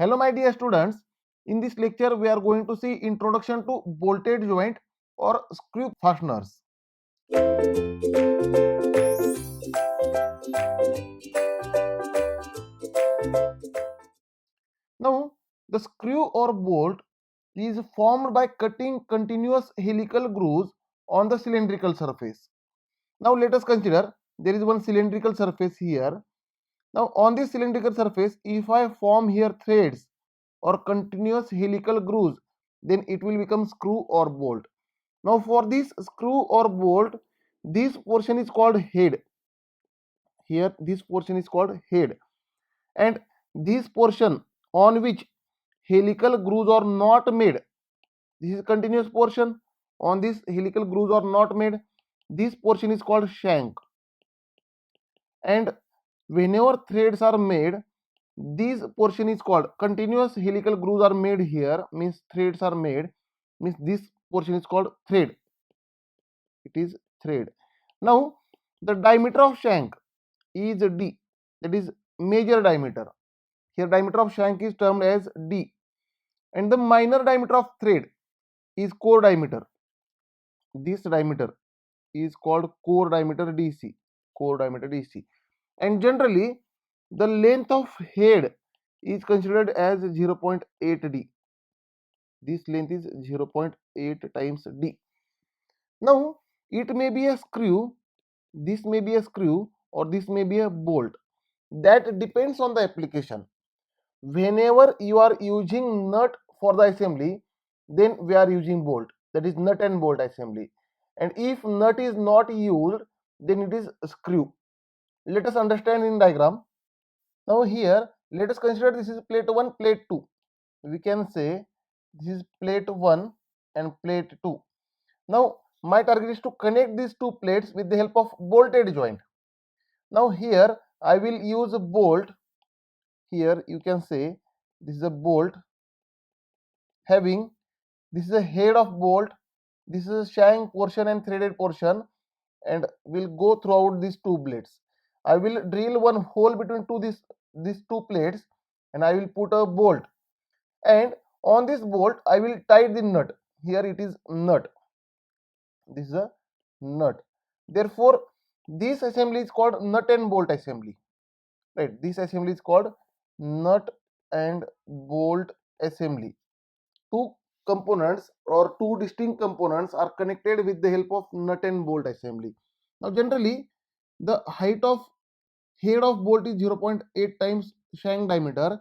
Hello my dear students, in this lecture we are going to see introduction to bolted joint or screw fasteners. Now the screw or bolt is formed by cutting continuous helical grooves on the cylindrical surface. Now let us consider there is one cylindrical surface here. Now on this cylindrical surface, if I form here threads or continuous helical grooves, then it will become screw or bolt. Now for this screw or bolt, this portion is called head. Here this portion is called head, and this portion on which helical grooves are not made, this is continuous portion. On this helical grooves are not made, this portion is called shank. And whenever threads are made, this portion is called continuous helical grooves are made here, means threads are made, means this portion is called thread. It is thread. Now the diameter of shank is d, that is major diameter. Here diameter of shank is termed as d, and the minor diameter of thread is core diameter. This diameter is called core diameter dc, core diameter dc. And generally the length of head is considered as 0.8 d. This length is 0.8 times d. Now it may be a screw, this may be a screw, or this may be a bolt. That depends on the application. Whenever you are using nut for the assembly, then we are using bolt, that is nut and bolt assembly. And if nut is not used, then it is screw. Let us understand in diagram. Now here let us consider this is plate 1, plate 2. We can say this is plate 1 and plate 2. Now my target is to connect these two plates with the help of bolted joint. Now here I will use a bolt. Here you can say this is a bolt having, this is a head of bolt, this is a shank portion and threaded portion, and will go throughout these two blades. I will drill one hole between these two plates, and I will put a bolt, and on this bolt I will tie the nut. Here it is nut, this is a nut. Therefore this assembly is called nut and bolt assembly, right? This assembly is called nut and bolt assembly. Two components or two distinct components are connected with the help of nut and bolt assembly. Now generally the height of head of bolt is 0.8 times shank diameter,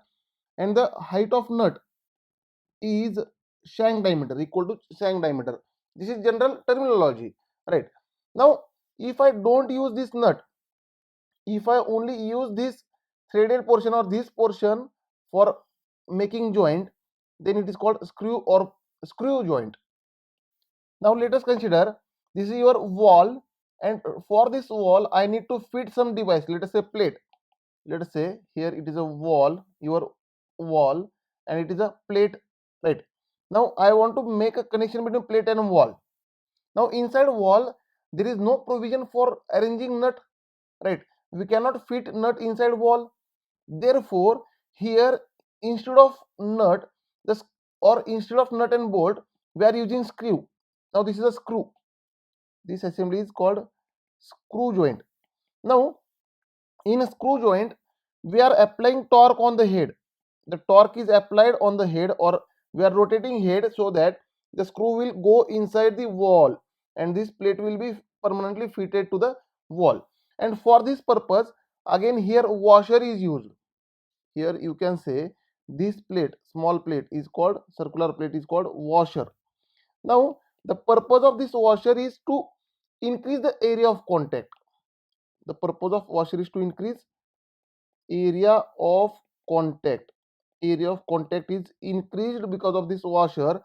and the height of nut is shank diameter, equal to shank diameter. This is general terminology, right? Now if I don't use this nut, if I only use this threaded portion or this portion for making joint, then it is called screw or screw joint. Now let us consider this is your wall, and for this wall I need to fit some device, let us say plate. Let us say here it is a wall, your wall, and it is a plate, right? Now I want to make a connection between plate and wall. Now inside wall there is no provision for arranging nut, right? We cannot fit nut inside wall. Therefore here instead of nut, this, or instead of nut and bolt, we are using screw. Now this is a screw. This assembly is called screw joint. Now in a screw joint we are applying torque on the head. The torque is applied on the head, or we are rotating head, so that the screw will go inside the wall and this plate will be permanently fitted to the wall. And for this purpose again here washer is used. Here you can say this plate, small plate, is called, circular plate is called washer. Now the purpose of this washer is to increase the area of contact. The purpose of washer is to increase area of contact. Area of contact is increased because of this washer,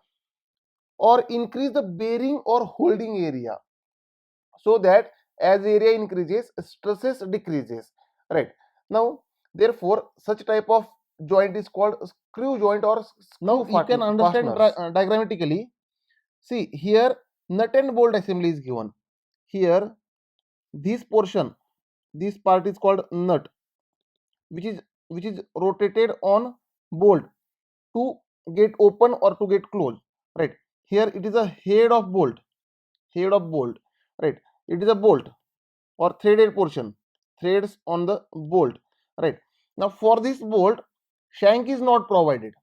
or increase the bearing or holding area, so that as area increases stresses decreases, right? Now therefore such type of joint is called screw joint or now you can understand diagrammatically. See here nut and bolt assembly is given. Here this portion, this part is called nut, which is rotated on bolt. to get open or to get closed, right? Here it is a head of bolt, right? It is a bolt or threaded portion, threads on the bolt, right? Now for this bolt, shank is not provided.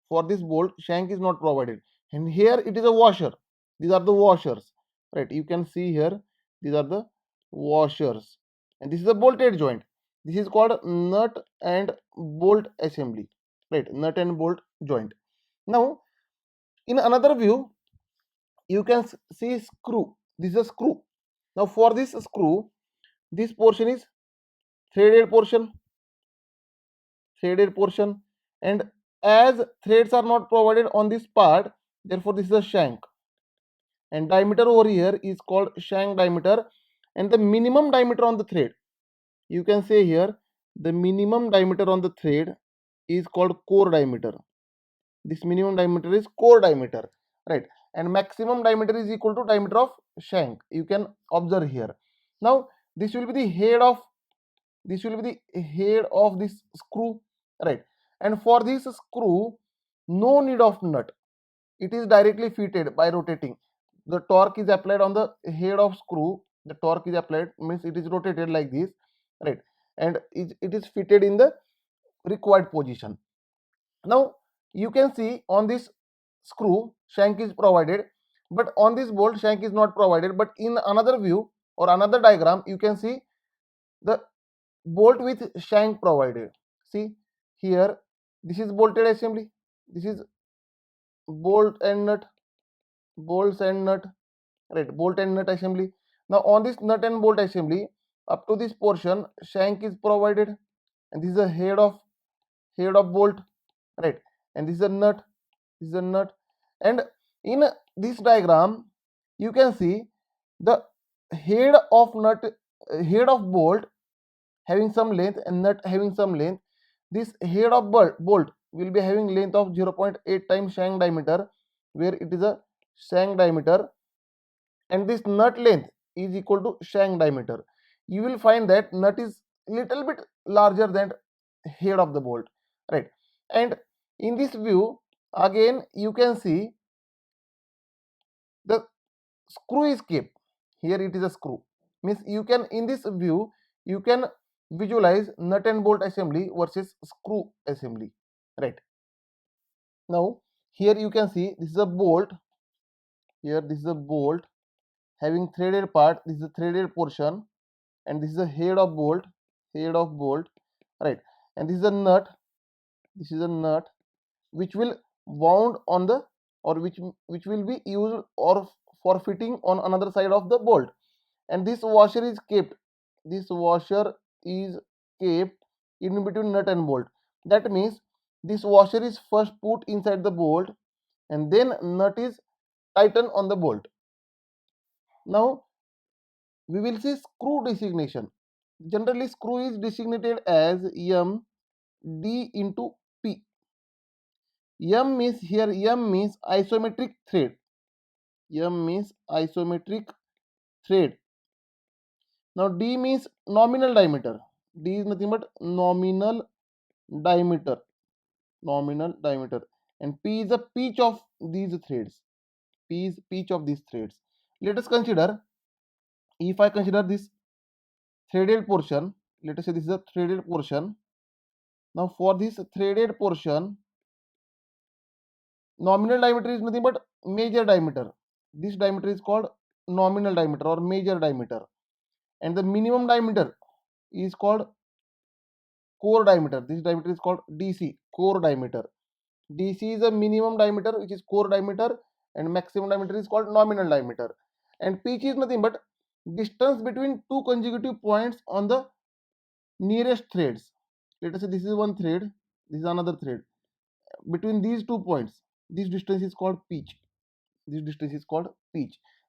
For this bolt, shank is not provided. And here it is a washer. These are the washers, right? You can see here, these are the washers. And this is a bolted joint. This is called nut and bolt assembly, right? Nut and bolt joint. Now, in another view, you can see screw. This is a screw. Now, for this screw, this portion is threaded portion, and as threads are not provided on this part, therefore this is a shank, and diameter over here is called shank diameter, and the minimum diameter on the thread, you can say here, the minimum diameter on the thread is called core diameter. This minimum diameter is core diameter, right? And maximum diameter is equal to diameter of shank, you can observe here. Now this will be the head of this screw, right? And for this screw, no need of nut, it is directly fitted by rotating. The torque is applied on the head of screw, the torque is applied, means it is rotated like this, right? And it is fitted in the required position. Now you can see on this screw, shank is provided, but on this bolt, shank is not provided. But in another view or another diagram, you can see the bolt with shank provided. See here, this is bolted assembly, this is bolt and nut, bolts and nut, right? Bolt and nut assembly. Now on this nut and bolt assembly, up to this portion, shank is provided, and this is a head of bolt, right? And this is a nut, and in this diagram, you can see the head of bolt having some length and nut having some length. This head of bolt will be having length of 0.8 times shank diameter, where it is a shank diameter, and this nut length is equal to shank diameter. You will find that nut is little bit larger than head of the bolt, right? And in this view, again you can see the screw is kept. Here it is a screw, means you can, in this view, you can visualize nut and bolt assembly versus screw assembly, right? Now here you can see this is a bolt, here this is a bolt having threaded part, this is a threaded portion, and this is a head of bolt, right? And this is a nut, which will wound on the, or which will be used or for fitting on another side of the bolt. And this washer is kept, in between nut and bolt. That means this washer is first put inside the bolt, and then nut is tightened on the bolt. Now we will see screw designation. Generally screw is designated as M D into P. M means, here M means isometric thread. Now D means nominal diameter. D is nothing but nominal diameter. And P is the pitch of these threads. Let us consider, if I consider this threaded portion, let us say this is a threaded portion. Now for this threaded portion, nominal diameter is nothing but major diameter. This diameter is called nominal diameter or major diameter, and the minimum diameter is called core diameter. This diameter is called DC, core diameter. DC is a minimum diameter, which is core diameter, and maximum diameter is called nominal diameter. And pitch is nothing but distance between two consecutive points on the nearest threads. Let us say this is one thread, this is another thread. Between these 2 points, this distance is called pitch.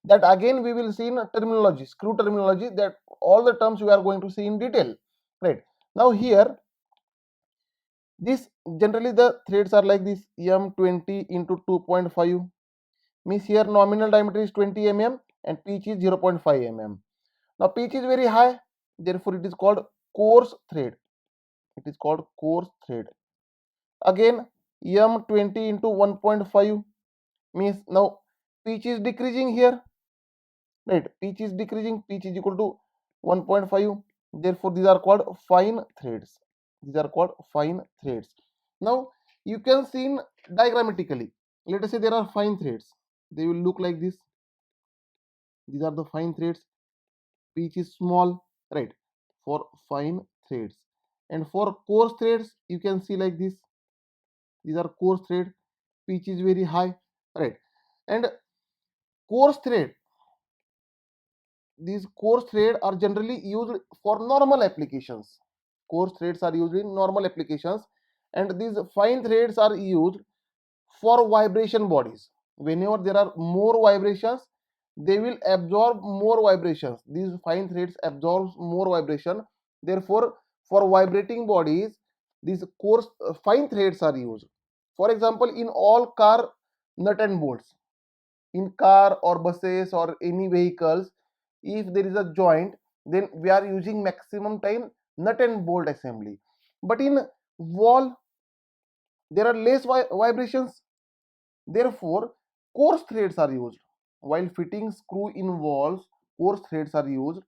That again we will see in terminology, screw terminology, that all the terms we are going to see in detail, right? Now here, this generally the threads are like this, M20 into 2.5, means here nominal diameter is 20 mm and pitch is 0.5 mm. Now pitch is very high, therefore it is called coarse thread. Again, M20 into 1.5 means now pitch is decreasing here, right? Pitch is decreasing, pitch is equal to 1.5, therefore these are called fine threads. These are called fine threads. Now you can see in diagrammatically, let us say there are fine threads, they will look like this. These are the fine threads, pitch is small, right, for fine threads. And for coarse threads you can see like this, these are coarse thread, pitch is very high, right? And coarse thread, these coarse thread are generally used for normal applications. Coarse threads are used in normal applications, and these fine threads are used for vibration bodies. Whenever there are more vibrations, they will absorb more vibrations. These fine threads absorbs more vibration. Therefore, for vibrating bodies, these coarse fine threads are used. For example, in all car nut and bolts, in car or buses or any vehicles, if there is a joint, then we are using maximum time nut and bolt assembly. But in wall, there are less vibrations, therefore coarse threads are used. While fitting screw in walls, coarse threads are used,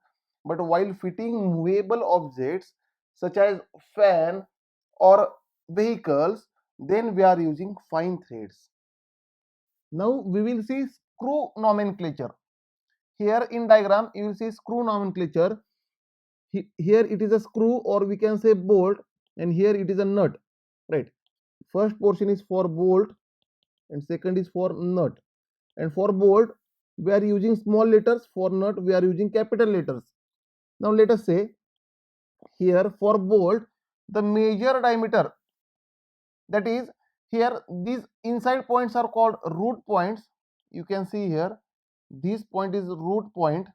but while fitting movable objects such as fan or vehicles, then we are using fine threads. Now we will see screw nomenclature. Here in diagram you will see screw nomenclature. Here it is a screw, or we can say bolt, and here it is a nut, right? First portion is for bolt and second is for nut. And for bolt we are using small letters, for nut we are using capital letters. Now let us say here for bolt, the major diameter, that is here these inside points are called root points. You can see here this point is root point,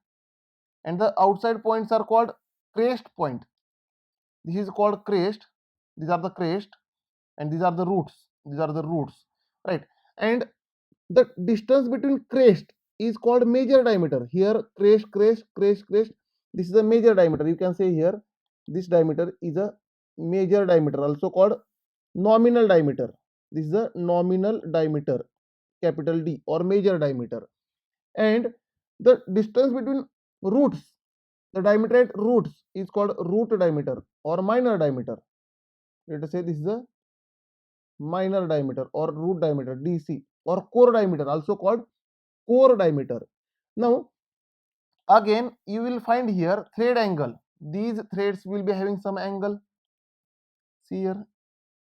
and the outside points are called crest point. This is called crest, these are the crest, and these are the roots, these are the roots, right? And the distance between crest is called major diameter. Here crest, crest, crest, crest, this is a major diameter. You can say here this diameter is a major diameter, also called nominal diameter. This is a nominal diameter, capital D, or major diameter. And the distance between roots, the diameter at roots is called root diameter or minor diameter. Let us say this is a minor diameter or root diameter, DC, or core diameter, also called core diameter. Now again you will find here thread angle. These threads will be having some angle. See here,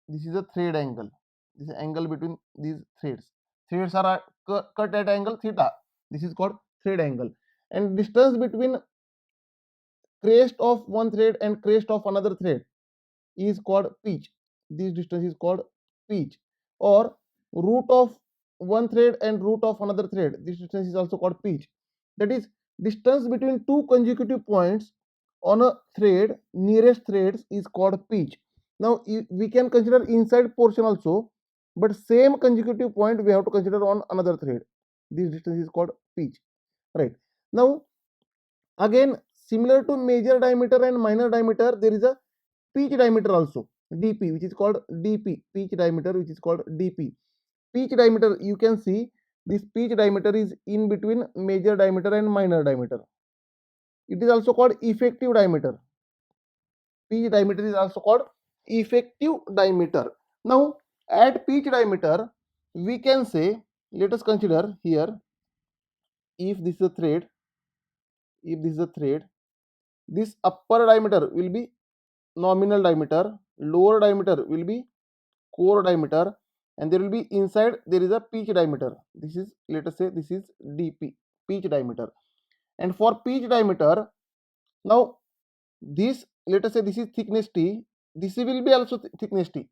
this is a thread angle. This is angle between these threads. Threads are cut at angle theta. This is called thread angle. And distance between crest of one thread and crest of another thread is called pitch. This distance is called pitch. Or root of one thread and root of another thread, this distance is also called pitch. That is distance between two consecutive points on a thread, nearest threads, is called pitch. Now we can consider inside portion also, but same consecutive point we have to consider on another thread. This distance is called pitch, right? Now again, similar to major diameter and minor diameter, there is a pitch diameter also, dp, which is called dp, pitch diameter, which is called dp. Pitch diameter, you can see this pitch diameter is in between major diameter and minor diameter. It is also called effective diameter. Pitch diameter is also called effective diameter. Now at pitch diameter we can say, let us consider here, if this is a thread, if this is a thread, this upper diameter will be nominal diameter, lower diameter will be core diameter, and there will be inside there is a pitch diameter. This is, let us say this is dp, pitch diameter. And for pitch diameter, now this, let us say this is thickness t, this will be also thickness t,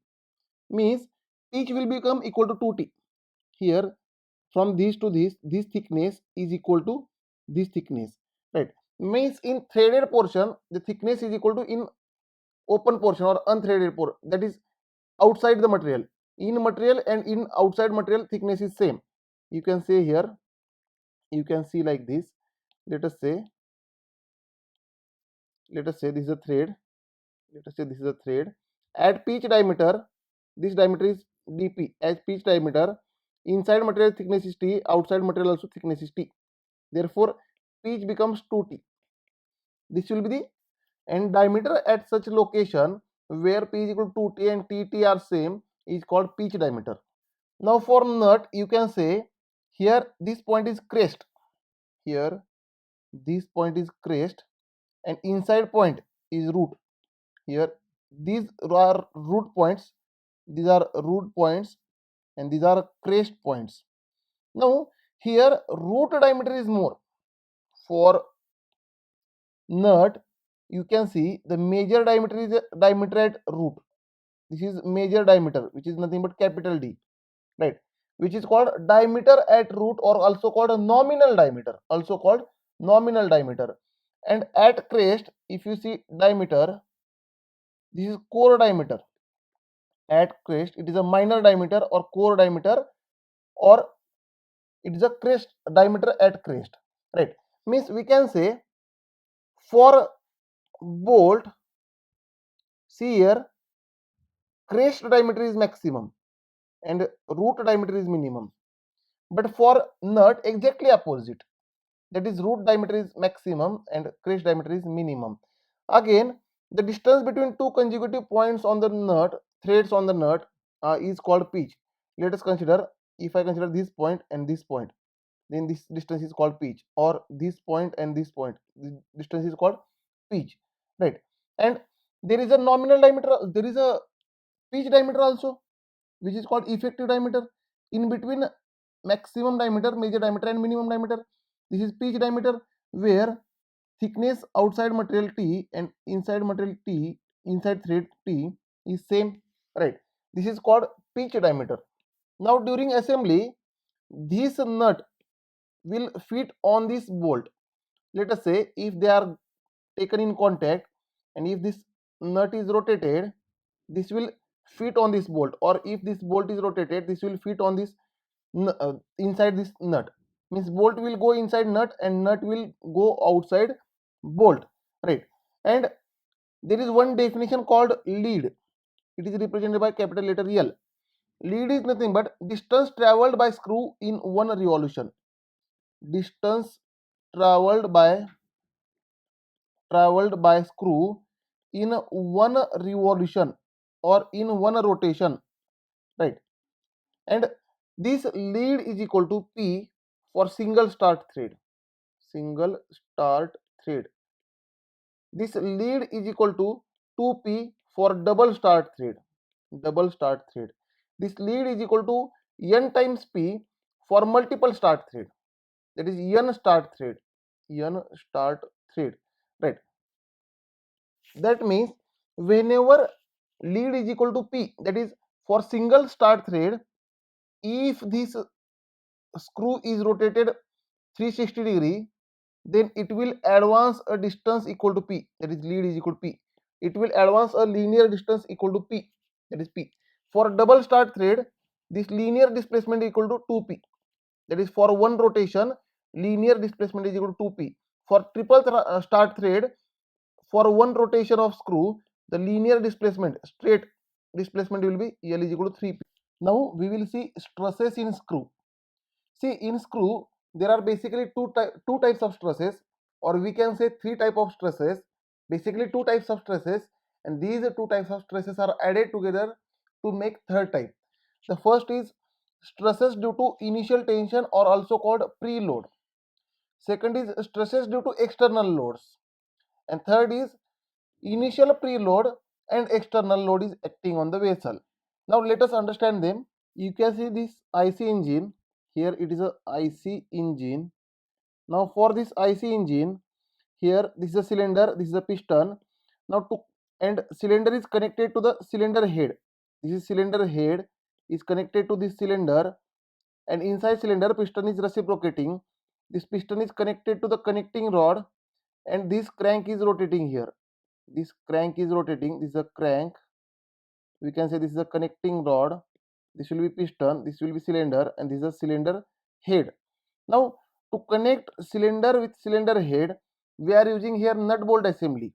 means pitch will become equal to 2t. Here from this to this thickness is equal to this thickness, right? Means in threaded portion the thickness is equal to in open portion or unthreaded portion, that is outside the material. In material and in outside material thickness is same. You can say here, you can see like this. Let us say this is a thread. Let us say this is a thread. At pitch diameter, this diameter is dp as pitch diameter. Inside material thickness is T, outside material also thickness is T. Therefore, pitch becomes 2T. This will be the and diameter at such location where P is equal to 2T and TT are same is called pitch diameter. Now for nut, you can say here this point is crest. Here this point is crest and inside point is root. Here these are root points. These are root points and these are crest points. Now here root diameter is more. For nut, you can see the major diameter is diameter at root. This is major diameter, which is nothing but capital D, right? Which is called diameter at root, or also called a nominal diameter. Also called nominal diameter. And at crest, if you see diameter, this is core diameter. At crest, it is a minor diameter or core diameter, or it is a crest diameter at crest, right? Means we can say for bolt, see here, crest diameter is maximum and root diameter is minimum. But for nut, exactly opposite. That is, root diameter is maximum and crest diameter is minimum. Again, the distance between two consecutive points on the nut, threads on the nut, is called pitch. Let us consider, if I consider this point and this point, then this distance is called pitch, or this point and this point, this distance is called pitch, right? And there is a nominal diameter, there is a pitch diameter also, which is called effective diameter. In between maximum diameter, major diameter and minimum diameter, this is pitch diameter, where thickness outside material T and inside material T, inside thread T is same, right? This is called pitch diameter. Now during assembly, this nut will fit on this bolt. Let us say if they are taken in contact and if this nut is rotated, this will fit on this bolt, or if this bolt is rotated, this will fit on this inside this nut. Means bolt will go inside nut and nut will go outside bolt, right? And there is one definition called lead. It is represented by capital letter L. Lead is nothing but distance traveled by screw in one revolution. Distance traveled by screw in one revolution or in one rotation, right? And this lead is equal to P for single start thread. Single start thread. This lead is equal to 2P for double start thread. Double start thread. This lead is equal to N times P for multiple start thread. That is N start thread. N start thread. Right. That means whenever lead is equal to P, that is for single start thread, if this screw is rotated 360 degree, then it will advance a distance equal to P, that is lead is equal to P. It will advance a linear distance equal to P, that is P. For double start thread, this linear displacement is equal to 2P, that is for one rotation, linear displacement is equal to 2P. For triple start thread, for one rotation of screw, the linear displacement, straight displacement will be L is equal to 3P. Now we will see stresses in screw. See, in screw, there are basically two types of stresses, or we can say three types of stresses. Basically, two types of stresses, and these two types of stresses are added together to make third type. The first is stresses due to initial tension, or also called preload. Second is stresses due to external loads, and third is initial preload and external load is acting on the vessel. Now let us understand them. You can see this IC engine. Here it is a IC engine. Now for this IC engine, here this is a cylinder, this is a piston. Now and cylinder is connected to the cylinder head. This is cylinder head is connected to this cylinder, and inside cylinder piston is reciprocating. This piston is connected to the connecting rod, and this crank is rotating here. This crank is rotating. This is a crank. We can say this is a connecting rod. This will be piston, this will be cylinder, and this is a cylinder head. Now to connect cylinder with cylinder head, we are using here nut bolt assembly,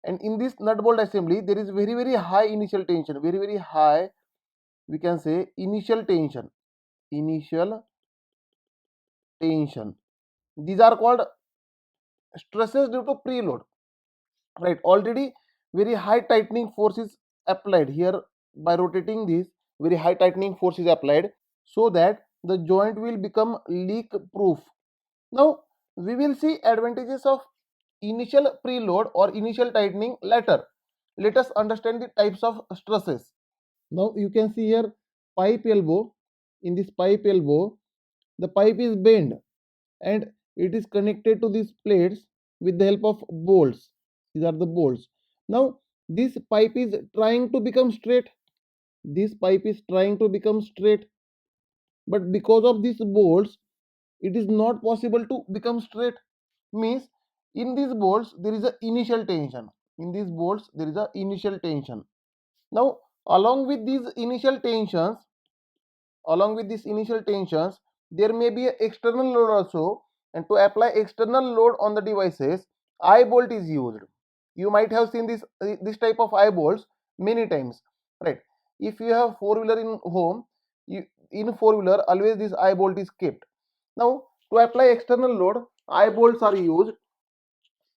and in this nut bolt assembly there is very high initial tension, very high we can say initial tension. Initial tension. These are called stresses due to preload. Right, already very high tightening force is applied here. By rotating this, very high tightening force is applied so that the joint will become leak proof. Now we will see advantages of initial preload or initial tightening later. Let us understand the types of stresses. Now you can see here pipe elbow. In this pipe elbow, the pipe is bent and it is connected to these plates with the help of bolts. These are the bolts. Now this pipe is trying to become straight. This pipe is trying to become straight, but because of these bolts it is not possible to become straight. Means in these bolts there is a initial tension. In these bolts there is a initial tension. Now along with these initial tensions, there may be an external load also, and to apply external load on the devices, eye bolt is used. You might have seen this type of eye bolts many times, right? If you have four-wheeler in home, in four-wheeler always this eye bolt is kept. Now to apply external load, eye bolts are used,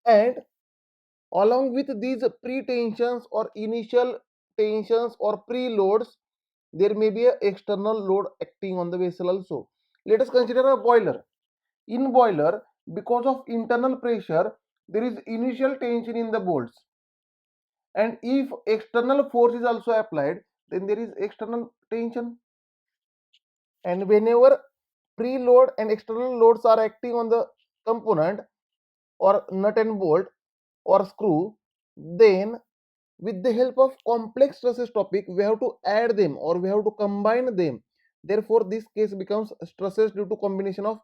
and along with these pre-tensions or initial tensions or preloads, there may be an external load acting on the vessel also. Let us consider a boiler. In boiler, because of internal pressure, there is initial tension in the bolts, and if external force is also applied, then there is external tension. And whenever preload and external loads are acting on the component or nut and bolt or screw, then with the help of complex stresses topic we have to add them or we have to combine them. Therefore this case becomes stresses due to combination of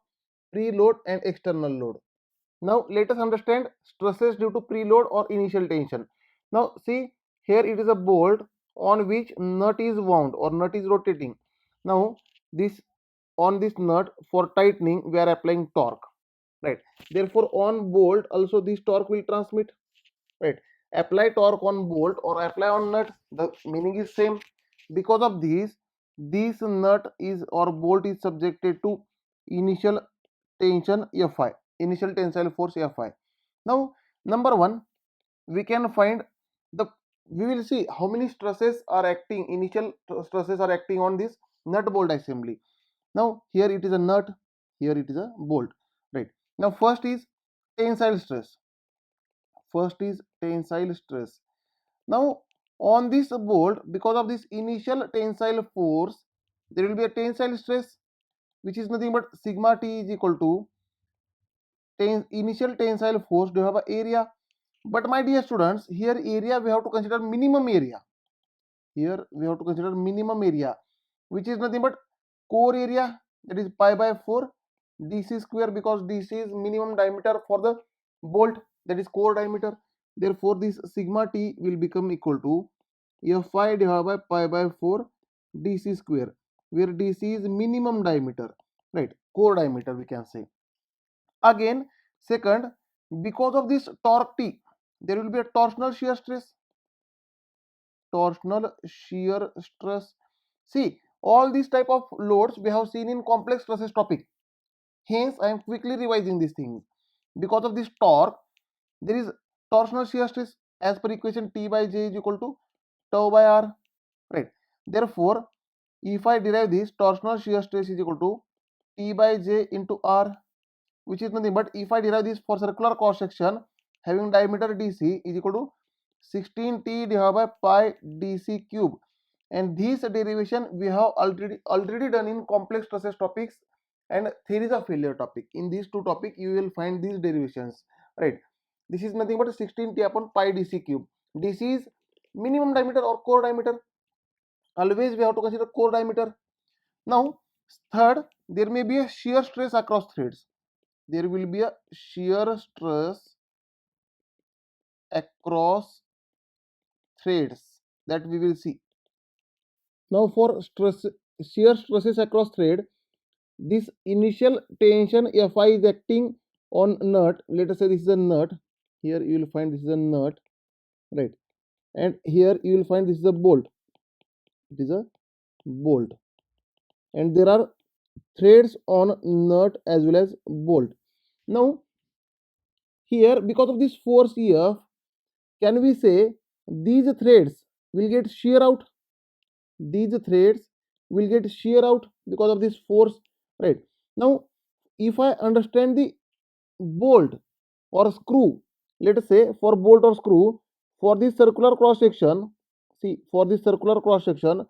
preload and external load. Now let us understand stresses due to preload or initial tension. Now see, here it is a bolt on which nut is wound or nut is rotating. Now this, on this nut for tightening we are applying torque, right? Therefore on bolt also this torque will transmit, right? Apply torque on bolt or apply on nut, the meaning is same. Because of this nut is or bolt is subjected to initial tension Fi, initial tensile force Fi. Now number one, we can find the, we will see how many stresses are acting, initial stresses are acting on this nut bolt assembly. Now here it is a nut, here it is a bolt, right? Now first is tensile stress. First is tensile stress. Now on this bolt, because of this initial tensile force, there will be a tensile stress which is nothing but sigma t is equal to initial tensile force divided by area. But my dear students, here area we have to consider minimum area. Here we have to consider minimum area, which is nothing but core area, that is pi by 4 dc square, because dc is minimum diameter for the bolt, that is core diameter. Therefore this sigma t will become equal to Fi divided by pi by 4 dc square, where dc is minimum diameter, right? Core diameter we can say. Again, second, because of this torque T, there will be a torsional shear stress. Torsional shear stress. See, all these type of loads we have seen in complex stresses topic. Hence, I am quickly revising these things. Because of this torque, there is torsional shear stress as per equation T by J is equal to tau by R. Right. Therefore, if I derive this, torsional shear stress is equal to T by J into R, which is nothing but, if I derive this for circular cross section having diameter DC is equal to 16t divided by pi dc cube, and this derivation we have already done in complex stresses topics and theories of failure topic. In these two topics you will find these derivations, right? This is nothing but 16t upon pi dc cube. Dc is minimum diameter or core diameter. Always we have to consider core diameter. Now third, there may be a shear stress across threads. There will be a shear stress across threads that we will see. Now for shear stresses across thread, this initial tension Fi is acting on nut. Let us say this is a nut. Here you will find this is a nut, right? And here you will find this is a bolt. It is a bolt, and there are threads on nut as well as bolt. Now here, because of this force F, can we say these threads will get shear out? These threads will get shear out because of this force, right? Now if I understand the bolt or screw, let us say for bolt or screw, for this circular cross section, see, for this circular cross section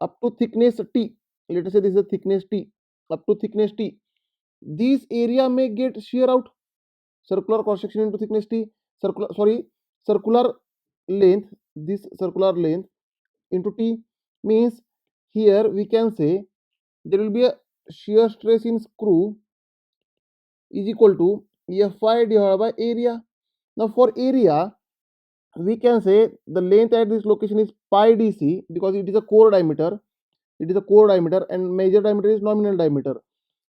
up to thickness T, let us say this is a thickness T, up to thickness T, this area may get shear out. Circular cross section into thickness T, circular length, this circular length into T means here we can say there will be a shear stress in screw is equal to Fi divided by area. Now for area, we can say the length at this location is pi dc because it is a core diameter. It is a core diameter and major diameter is nominal diameter.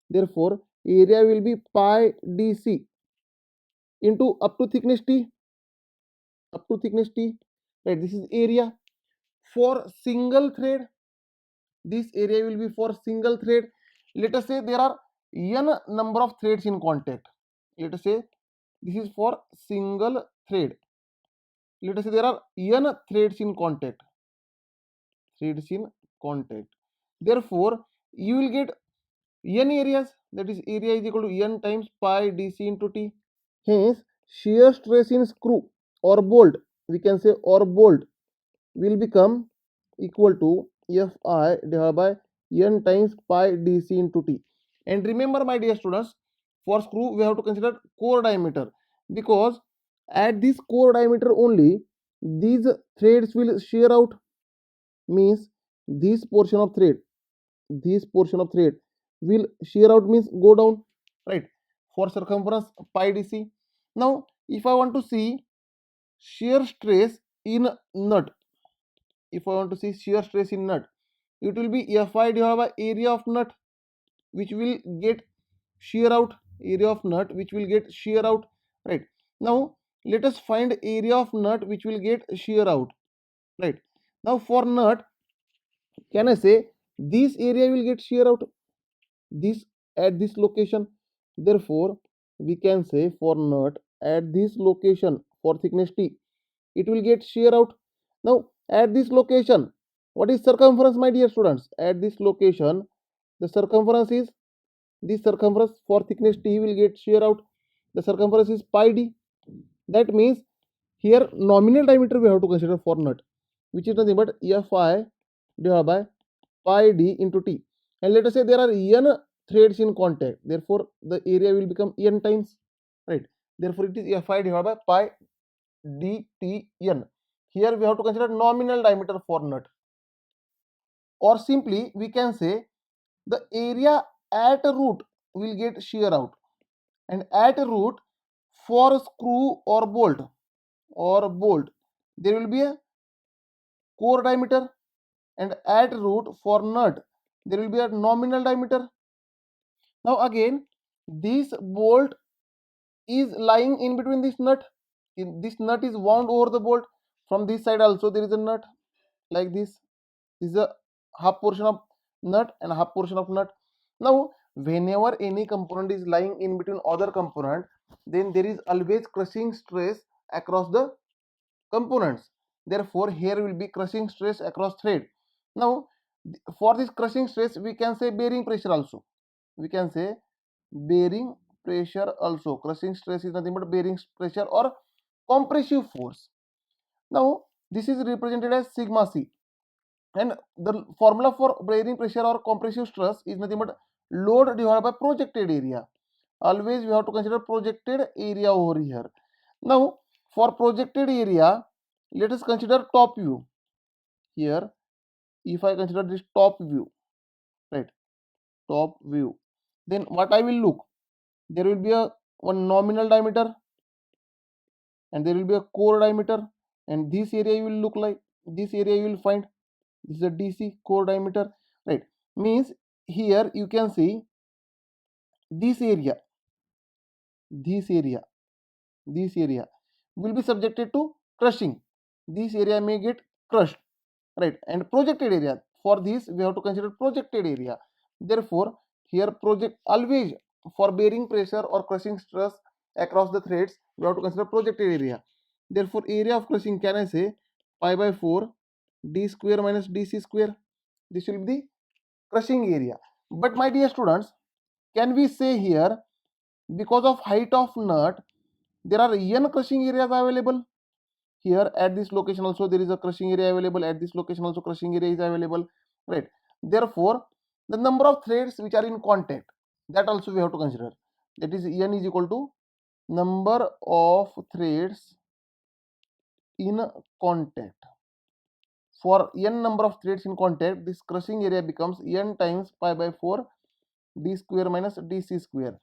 Therefore, area will be pi dc into up to thickness T. Up to thickness T. Right, this is area. For single thread, this area will be for single thread. Let us say there are n number of threads in contact. Let us say this is for single thread. Let us say there are n threads in contact. Threads in contact. Therefore, you will get n areas. That is, area is equal to n times pi dc into T. Hence, shear stress in screw or bolt, we can say or bolt, will become equal to Fi divided by n times pi dc into T. And remember, my dear students, for screw we have to consider core diameter, because at this core diameter only these threads will shear out, means this portion of thread will shear out, means go down, right, for circumference pi dc. Now if I want to see shear stress in nut, if I want to see shear stress in nut, it will be Fi divided by area of nut, which will get shear out, area of nut which will get shear out, right? Now let us find area of nut which will get shear out, right? Now for nut, can I say this area will get shear out, this at this location? Therefore we can say for nut at this location for thickness T, it will get shear out. Now at this location, what is circumference, my dear students? At this location, the circumference is, this circumference for thickness T will get shear out. The circumference is pi d. That means here nominal diameter we have to consider for nut, which is nothing but Fi divided by pi d into T. And let us say there are n threads in contact, therefore the area will become n times, right? Therefore it is Fi divided by pi dtn. Here we have to consider nominal diameter for nut, or simply we can say the area at a root will get shear out, and at a root for screw or bolt there will be a core diameter, and at root for nut there will be a nominal diameter. Now again, this bolt is lying in between this nut. This nut is wound over the bolt. From this side also there is a nut like this. This is a half portion of nut and half portion of nut. Now whenever any component is lying in between other component, then there is always crushing stress across the components. Therefore here will be crushing stress across thread. Now for this crushing stress we can say bearing pressure also. We can say bearing pressure also. Crushing stress is nothing but bearing pressure or compressive force. Now this is represented as sigma c, and the formula for bearing pressure or compressive stress is nothing but load divided by projected area. Always we have to consider projected area over here. Now for projected area, let us consider top view. Here if I consider this top view, right, top view, then what I will look, there will be a one nominal diameter and there will be a core diameter, and this area you will look like, this area you will find, this is a DC core diameter, right? Means here you can see this area, this area, this area will be subjected to crushing. This area may get crushed, right? And projected area, For this we have to consider projected area. Therefore here project always for bearing pressure or crushing stress across the threads we have to consider projected area. Therefore area of crushing, can I say pi by 4 d square minus dc square. This will be the crushing area. But my dear students, can we say here because of height of nut there are n crushing areas available? Here at this location also there is a crushing area available, at this location also crushing area is available, right? Therefore the number of threads which are in contact, that also we have to consider. That is n is equal to number of threads in contact. For n number of threads in contact, this crushing area becomes n times pi by 4 d square minus dc square.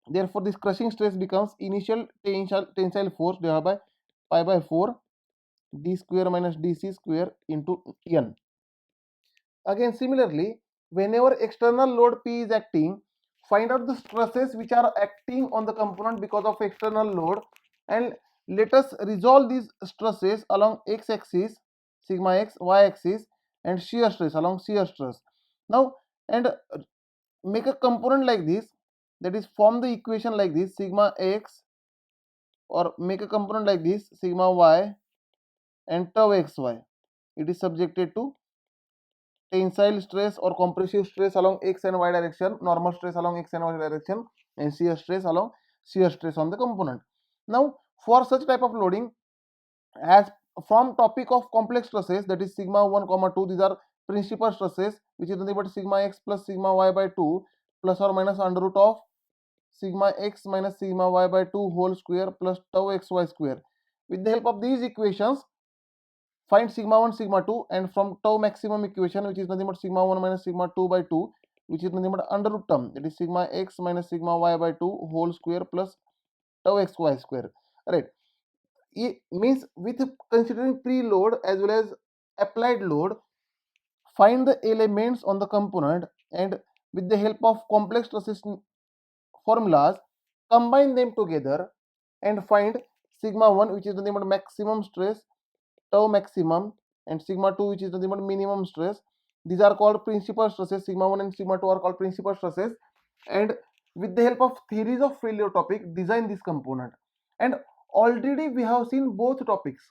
Therefore this crushing stress becomes initial tensile force divided by pi by 4 d square minus dc square into n. Again similarly, whenever external load P is acting, find out the stresses which are acting on the component because of external load, and let us resolve these stresses along x-axis sigma x, y-axis, and shear stress along shear stress. Now and make a component like this, that is form the equation like this sigma x, or make a component like this sigma y and tau xy. It is subjected to tensile stress or compressive stress along x and y direction, normal stress along x and y direction, and shear stress along shear stress on the component. Now for such type of loading, as from topic of complex stresses, that is sigma 1 comma 2, these are principal stresses which is nothing but sigma x plus sigma y by 2 plus or minus under root of sigma x minus sigma y by 2 whole square plus tau xy square. With the help of these equations, find sigma 1 sigma 2, and from tau maximum equation, which is nothing but sigma 1 minus sigma 2 by 2, which is nothing but under root term, that is sigma x minus sigma y by 2 whole square plus tau xy square, right? It means with considering preload as well as applied load, find the elements on the component, and with the help of complex stresses formulas, combine them together and find sigma 1, which is nothing but maximum stress, tau maximum, and sigma 2, which is nothing but minimum stress. These are called principal stresses. Sigma 1 and sigma 2 are called principal stresses. And with the help of theories of failure topic, design this component. And already we have seen both topics,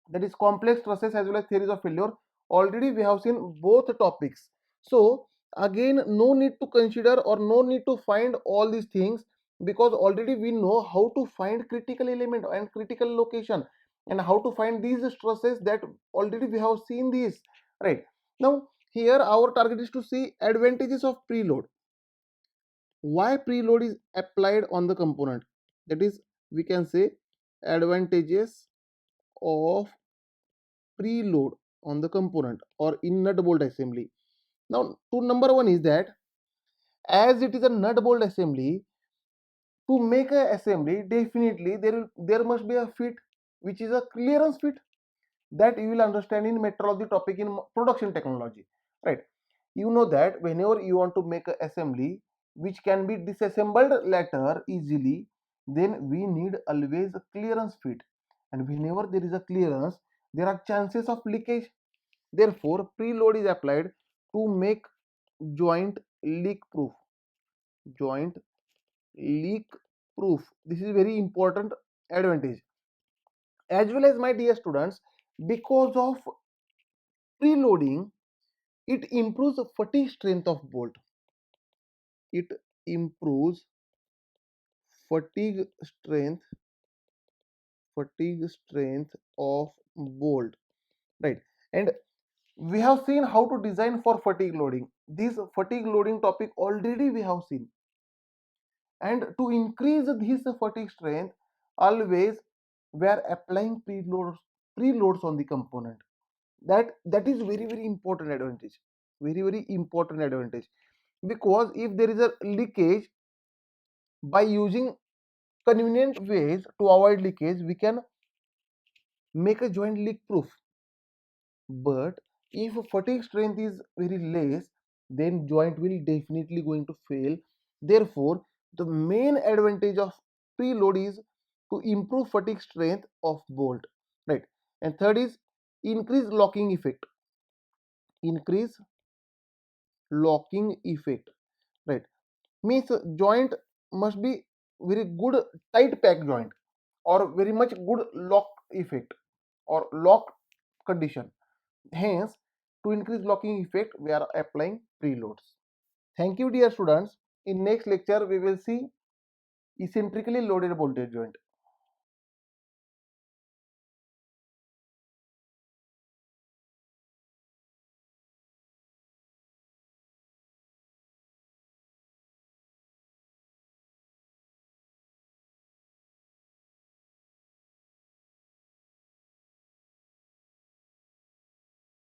that is complex stresses as well as theories of failure. Already we have seen both topics. So again no need to consider or no need to find all these things, because already we know how to find critical element and critical location, and how to find these stresses, that already we have seen this, right? Now here our target is to see advantages of preload. Why preload is applied on the component, that is we can say advantages of preload on the component or in nut bolt assembly. Now to number one is that as it is a nut bolt assembly, to make a assembly definitely there must be a fit which is a clearance fit, that you will understand in metrology topic in production technology, right? You know that whenever you want to make a assembly which can be disassembled later easily, then we need always a clearance fit, and whenever there is a clearance there are chances of leakage. Therefore preload is applied to make joint leak proof. Joint leak proof, this is very important advantage. As well as my dear students, because of preloading, it improves the fatigue strength of bolt. It improves fatigue strength of bolt, right? And we have seen how to design for fatigue loading. This fatigue loading topic already we have seen, and to increase this fatigue strength, always we are applying preloads on the component. That is very important advantage, very important advantage. Because if there is a leakage, by using convenient ways to avoid leakage, we can make a joint leak proof. But if fatigue strength is very less, then joint will definitely going to fail. Therefore the main advantage of preload is to improve fatigue strength of bolt, right? And third is increase locking effect. increase locking effect, right? Means joint must be very good tight pack joint or very much good lock effect or lock condition. Hence, to increase locking effect, we are applying preloads. Thank you, dear students. In next lecture, we will see eccentrically loaded voltage joint.